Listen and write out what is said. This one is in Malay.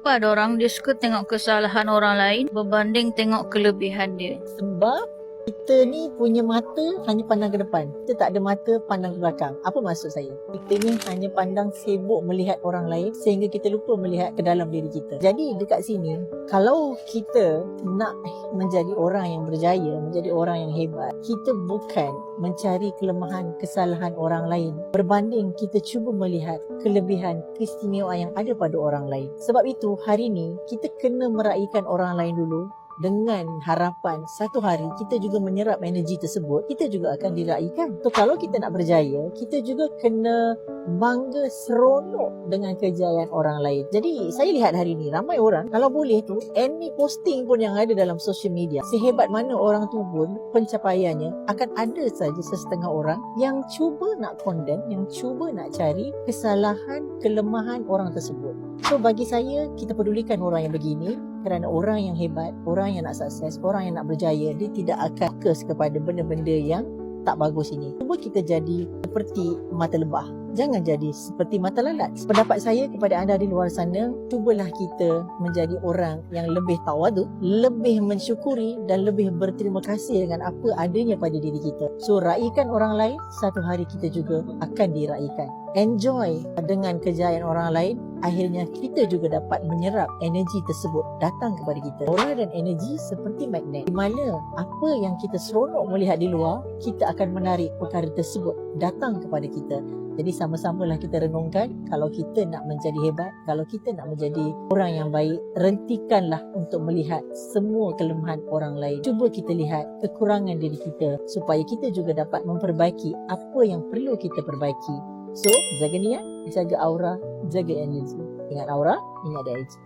Kenapa ada orang dia suka tengok kesalahan orang lain berbanding tengok kelebihan dia? Sebab kita ni punya mata hanya pandang ke depan. Kita tak ada mata pandang ke belakang. Apa maksud saya? Kita ni hanya pandang sibuk melihat orang lain sehingga kita lupa melihat ke dalam diri kita. Jadi dekat sini, kalau kita nak menjadi orang yang berjaya, menjadi orang yang hebat, kita bukan mencari kelemahan, kesalahan orang lain berbanding kita cuba melihat kelebihan, keistimewaan yang ada pada orang lain. Sebab itu, hari ni kita kena meraihkan orang lain dulu, dengan harapan satu hari kita juga menyerap energi tersebut, kita juga akan diraihkan. So kalau kita nak berjaya, kita juga kena bangga, seronok dengan kejayaan orang lain. Jadi saya lihat hari ni ramai orang, kalau boleh tu any posting pun yang ada dalam social media, sehebat mana orang tu pun pencapaiannya, akan ada saja sesetengah orang yang cuba nak condemn, yang cuba nak cari kesalahan, kelemahan orang tersebut. So bagi saya, kita pedulikan orang yang begini, kerana orang yang hebat, orang yang nak sukses, orang yang nak berjaya, dia tidak akan fokus kepada benda-benda yang tak bagus ini. Cuba kita jadi seperti mata lebah, jangan jadi seperti mata lalat. Pendapat saya kepada anda di luar sana, cubalah kita menjadi orang yang lebih tawadu, lebih mensyukuri dan lebih berterima kasih dengan apa adanya pada diri kita. So raikan orang lain, satu hari kita juga akan diraikan. Enjoy dengan kejayaan orang lain, akhirnya kita juga dapat menyerap energi tersebut datang kepada kita. Aura dan energi seperti magnet, di mana apa yang kita seronok melihat di luar, kita akan menarik perkara tersebut datang kepada kita. Jadi sama-samalah kita renungkan, kalau kita nak menjadi hebat, kalau kita nak menjadi orang yang baik, rentikanlah untuk melihat semua kelemahan orang lain. Cuba kita lihat kekurangan diri kita supaya kita juga dapat memperbaiki apa yang perlu kita perbaiki. So, jaga niat, jaga aura, jaga energi. Ingat aura, ingat energi.